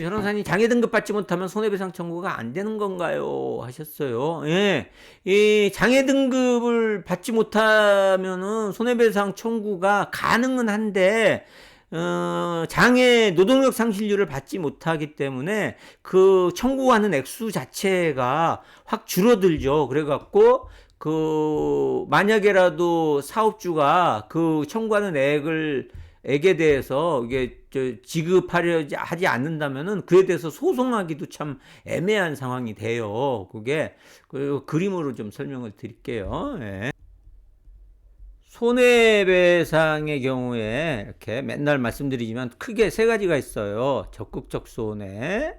변호사님 장애 등급 받지 못하면 손해배상 청구가 안 되는 건가요? 하셨어요. 예. 이 장애 등급을 받지 못하면은 손해배상 청구가 가능은 한데, 장애 노동력 상실률을 받지 못하기 때문에 그 청구하는 액수 자체가 확 줄어들죠. 그래갖고, 만약에라도 사업주가 그 청구하는 액에 대해서 이게 지급하려 하지 않는다면은 그에 대해서 소송하기도 참 애매한 상황이 돼요. 그게 그림으로 좀 설명을 드릴게요. 예. 손해배상의 경우에 이렇게 맨날 말씀드리지만 크게 세 가지가 있어요. 적극적 손해,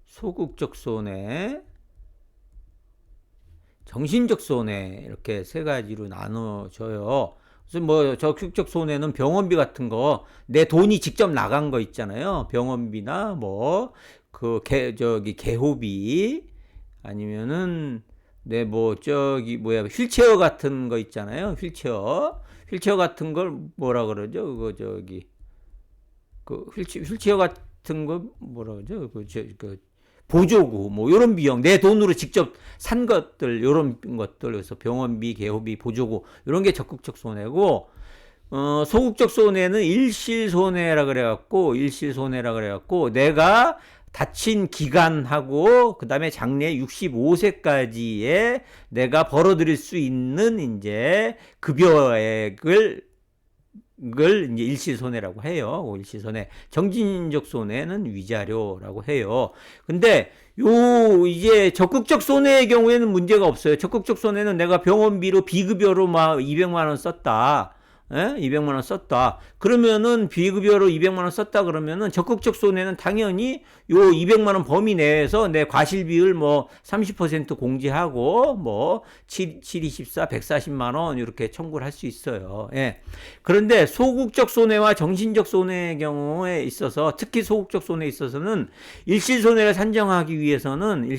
소극적 손해, 정신적 손해, 이렇게 세 가지로 나눠져요. 그래서 뭐 적극적 손해는 병원비 같은 거, 내 돈이 직접 나간 거 있잖아요. 병원비나 뭐 개호비, 아니면은 휠체어 같은 거 있잖아요. 휠체어 같은 걸 뭐라 그러죠? 휠체어 같은 거 뭐라 그러죠? 보조구, 뭐, 요런 비용, 내 돈으로 직접 산 것들, 요런 것들, 그래서 병원비, 개호비, 보조구, 요런 게 적극적 손해고, 소극적 손해는 일실손해라 그래갖고, 내가 다친 기간하고, 그 다음에 장래 65세까지에 내가 벌어들일 수 있는, 이제, 급여액을 이제 일시손해라고 해요. 일시손해. 정신적 손해는 위자료라고 해요. 근데 이제 적극적 손해의 경우에는 문제가 없어요. 적극적 손해는 내가 병원비로 비급여로 막 200만 원 썼다. 200만 원 썼다. 그러면은 비급여로 200만 원 썼다 그러면은 적극적 손해는 당연히 요 200만 원 범위 내에서 내 과실 비율 뭐 30% 공제하고 뭐 7, 24, 140만 원 이렇게 청구를 할 수 있어요. 예. 그런데 소극적 손해와 정신적 손해의 경우에 있어서, 특히 소극적 손해에 있어서는 일실손해를 산정하기 위해서는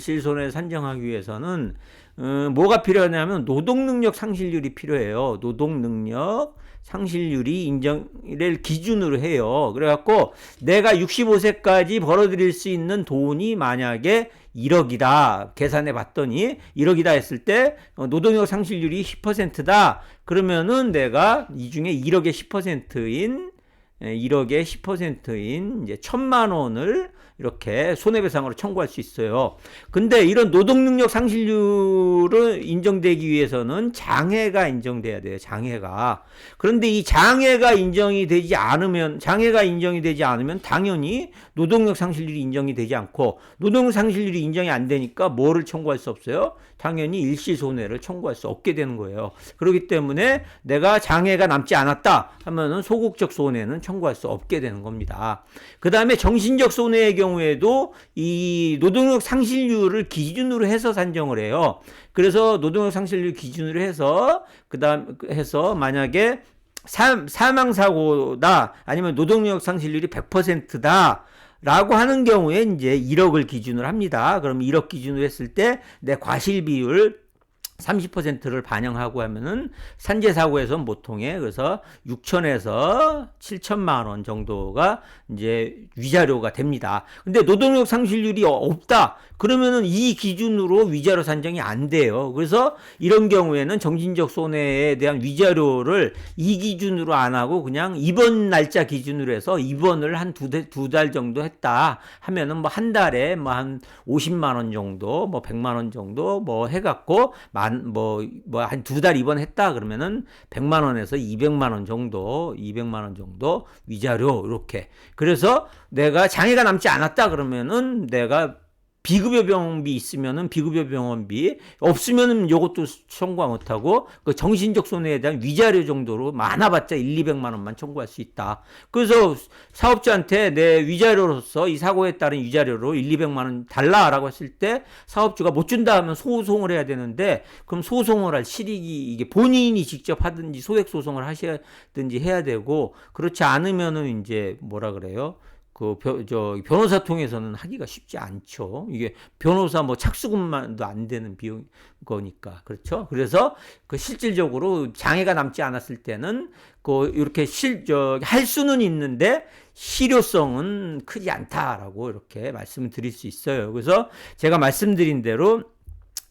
뭐가 필요하냐면 노동능력 상실률이 필요해요. 노동능력 상실률이 인정을 기준으로 해요. 그래갖고 내가 65세까지 벌어들일 수 있는 돈이 만약에 1억이다. 계산해 봤더니 1억이다 했을 때 노동력 상실률이 10%다. 그러면은 내가 이 중에 1억의 10%인 이제 1,000만 원을 이렇게 손해배상으로 청구할 수 있어요. 근데 이런 노동능력 상실률을 인정되기 위해서는 장애가 인정돼야 돼요. 장애가. 그런데 이 장애가 인정이 되지 않으면 당연히 노동력 상실률이 인정이 되지 않고, 노동력 상실률이 인정이 안 되니까 뭐를 청구할 수 없어요? 당연히 일시손해를 청구할 수 없게 되는 거예요. 그렇기 때문에 내가 장애가 남지 않았다 하면은 소극적 손해는 청구할 수 없게 되는 겁니다. 그 다음에 정신적 손해의 경우에도 이 노동력 상실률을 기준으로 해서 산정을 해요. 그래서 노동력 상실률 기준으로 해서 만약에 사망사고다, 아니면 노동력 상실률이 100%다 라고 하는 경우에 이제 1억을 기준으로 합니다. 그럼 1억 기준으로 했을 때 내 과실 비율 30%를 반영하고 하면은 산재사고에서 보통에 그래서 6천에서 7천만 원 정도가 이제 위자료가 됩니다. 근데 노동력 상실률이 없다. 그러면은 이 기준으로 위자료 산정이 안 돼요. 그래서 이런 경우에는 정신적 손해에 대한 위자료를 이 기준으로 안 하고 그냥 입원 날짜 기준으로 해서 입원을 한 두 달 정도 했다 하면은 뭐 한 달에 뭐 한 50만 원 정도, 뭐 100만 원 정도 뭐 해갖고 한 두 달 입원했다 그러면은 100만 원에서 200만 원 정도 위자료 이렇게. 그래서 내가 장애가 남지 않았다 그러면은 내가 비급여 병원비 있으면은 비급여 병원비, 없으면은 요것도 청구 못하고 그 정신적 손해에 대한 위자료 정도로 많아봤자 200만 원만 청구할 수 있다. 그래서 사업주한테 내 위자료로서 이 사고에 따른 위자료로 200만 원 달라라고 했을 때 사업주가 못 준다 하면 소송을 해야 되는데, 그럼 소송을 할 실익이 이게 본인이 직접 하든지 소액 소송을 하셔든지 해야 되고, 그렇지 않으면은 이제 뭐라 그래요? 변호사 통해서는 하기가 쉽지 않죠. 이게 변호사 뭐 착수금만도 안 되는 비용 거니까. 그렇죠. 그래서 실질적으로 장애가 남지 않았을 때는 이렇게 할 수는 있는데 실효성은 크지 않다라고 이렇게 말씀을 드릴 수 있어요. 그래서 제가 말씀드린 대로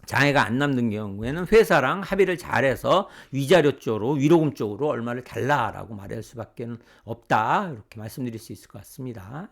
장애가 안 남는 경우에는 회사랑 합의를 잘해서 위자료 쪽으로, 위로금 쪽으로 얼마를 달라라고 말할 수밖에 없다. 이렇게 말씀드릴 수 있을 것 같습니다.